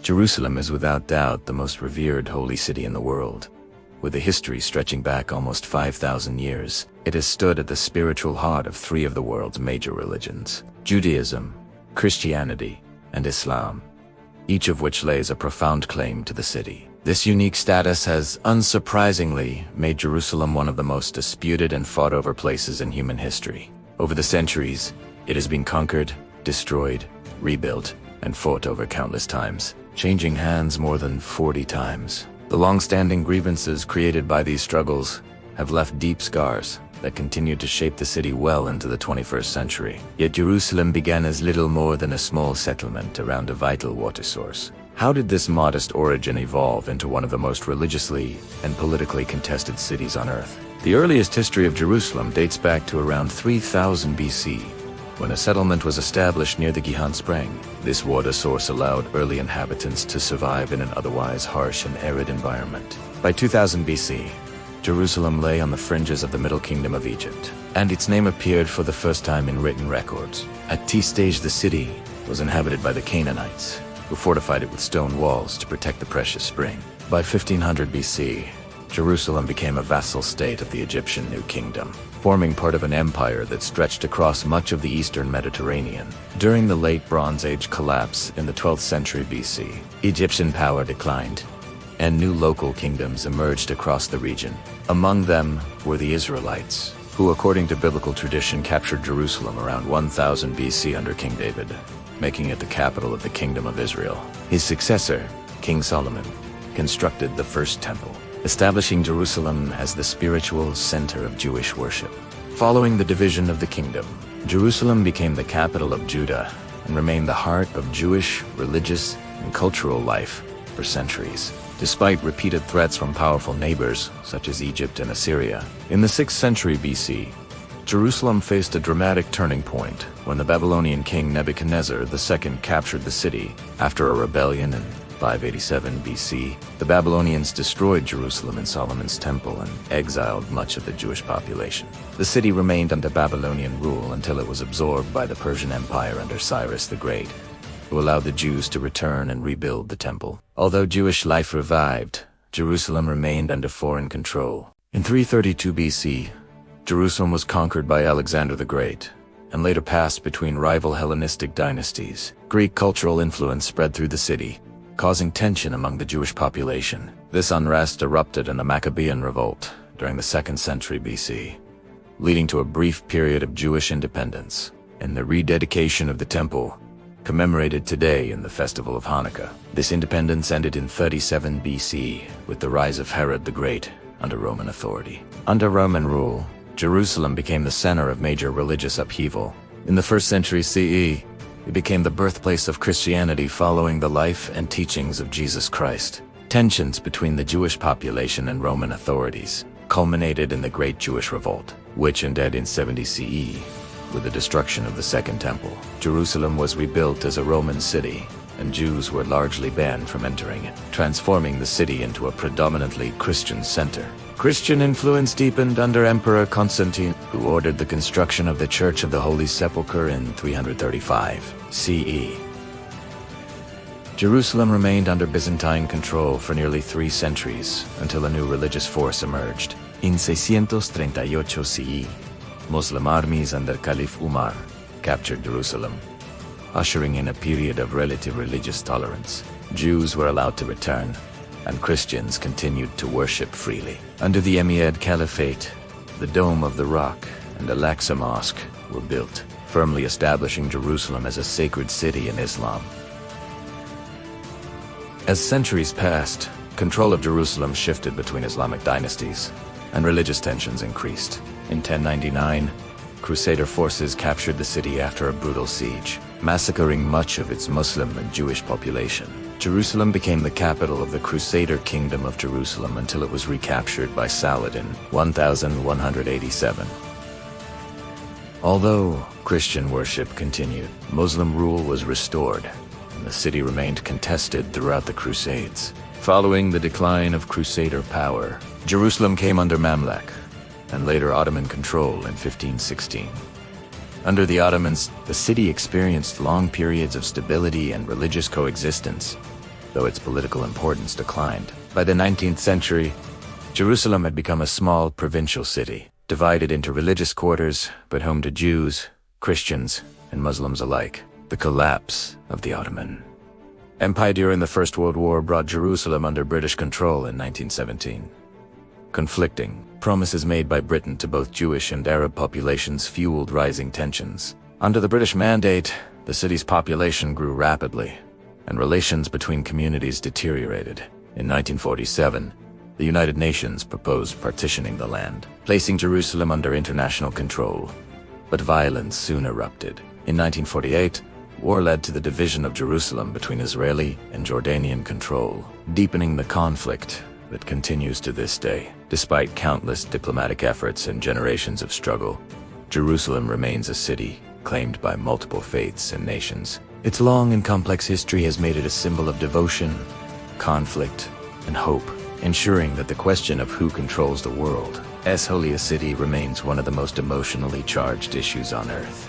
Jerusalem is without doubt the most revered holy city in the world. With a history stretching back almost 5,000 years, it has stood at the spiritual heart of three of the world's major religions: Judaism, Christianity, and Islam, each of which lays a profound claim to the city. This unique status has, unsurprisingly, made Jerusalem one of the most disputed and fought-over places in human history. Over the centuries, it has been conquered, destroyed, rebuilt, and fought over countless times, changing hands more than 40 times. The long-standing grievances created by these struggles have left deep scars that continue to shape the city well into the 21st century. Yet Jerusalem began as little more than a small settlement around a vital water source. How did this modest origin evolve into one of the most religiously and politically contested cities on Earth? The earliest history of Jerusalem dates back to around 3000 BC, when a settlement was established near the Gihon Spring. This water source allowed early inhabitants to survive in an otherwise harsh and arid environment. By 2000 BC, Jerusalem lay on the fringes of the Middle Kingdom of Egypt, and its name appeared for the first time in written records. At this stage, the city was inhabited by the Canaanites, who fortified it with stone walls to protect the precious spring. By 1500 BC, Jerusalem became a vassal state of the Egyptian New Kingdom, forming part of an empire that stretched across much of the eastern Mediterranean. During the late Bronze Age collapse in the 12th century BC, Egyptian power declined, and new local kingdoms emerged across the region. Among them were the Israelites, who according to biblical tradition captured Jerusalem around 1000 BC under King David, making it the capital of the Kingdom of Israel. His successor, King Solomon, constructed the first temple, establishing Jerusalem as the spiritual center of Jewish worship. Following the division of the kingdom, Jerusalem became the capital of Judah and remained the heart of Jewish, religious, and cultural life for centuries, despite repeated threats from powerful neighbors such as Egypt and Assyria. In the 6th century BC, Jerusalem faced a dramatic turning point when the Babylonian king Nebuchadnezzar II captured the city. After a rebellion in 587 BC, the Babylonians destroyed Jerusalem and Solomon's temple and exiled much of the Jewish population. The city remained under Babylonian rule until it was absorbed by the Persian Empire under Cyrus the Great, who allowed the Jews to return and rebuild the temple. Although Jewish life revived, Jerusalem remained under foreign control. In 332 BC, Jerusalem was conquered by Alexander the Great, and later passed between rival Hellenistic dynasties. Greek cultural influence spread through the city, causing tension among the Jewish population. This unrest erupted in a Maccabean revolt during the 2nd century BC, leading to a brief period of Jewish independence and the rededication of the temple, commemorated today in the festival of Hanukkah. This independence ended in 37 BC with the rise of Herod the Great under Roman authority. Under Roman rule, Jerusalem became the center of major religious upheaval. In the 1st century CE, it became the birthplace of Christianity following the life and teachings of Jesus Christ. Tensions between the Jewish population and Roman authorities culminated in the Great Jewish Revolt, which ended in 70 CE with the destruction of the Second Temple. Jerusalem was rebuilt as a Roman city, and Jews were largely banned from entering it, transforming the city into a predominantly Christian center. Christian influence deepened under Emperor Constantine, who ordered the construction of the Church of the Holy Sepulchre in 335 CE. Jerusalem remained under Byzantine control for nearly 3 centuries until a new religious force emerged. In 638 CE, Muslim armies under Caliph Umar captured Jerusalem, ushering in a period of relative religious tolerance. Jews were allowed to return, and Christians continued to worship freely. Under the Umayyad Caliphate, the Dome of the Rock and Al-Aqsa Mosque were built, firmly establishing Jerusalem as a sacred city in Islam. As centuries passed, control of Jerusalem shifted between Islamic dynasties, and religious tensions increased. In 1099, Crusader forces captured the city after a brutal siege, massacring much of its Muslim and Jewish population. Jerusalem became the capital of the Crusader Kingdom of Jerusalem until it was recaptured by Saladin in 1187. Although Christian worship continued, Muslim rule was restored, and the city remained contested throughout the Crusades. Following the decline of Crusader power, Jerusalem came under Mamluk and later Ottoman control in 1516. Under the Ottomans, the city experienced long periods of stability and religious coexistence, though its political importance declined. By the 19th century, Jerusalem had become a small provincial city, divided into religious quarters, but home to Jews, Christians, and Muslims alike. The collapse of the Ottoman Empire during the First World War brought Jerusalem under British control in 1917. Conflicting promises made by Britain to both Jewish and Arab populations fueled rising tensions. Under the British Mandate, the city's population grew rapidly, and relations between communities deteriorated. In 1947, the United Nations proposed partitioning the land, placing Jerusalem under international control. But violence soon erupted. In 1948, war led to the division of Jerusalem between Israeli and Jordanian control, deepening the conflict that continues to this day. Despite countless diplomatic efforts and generations of struggle, Jerusalem remains a city claimed by multiple faiths and nations. Its long and complex history has made it a symbol of devotion, conflict, and hope, ensuring that the question of who controls the world's holiest city remains one of the most emotionally charged issues on Earth.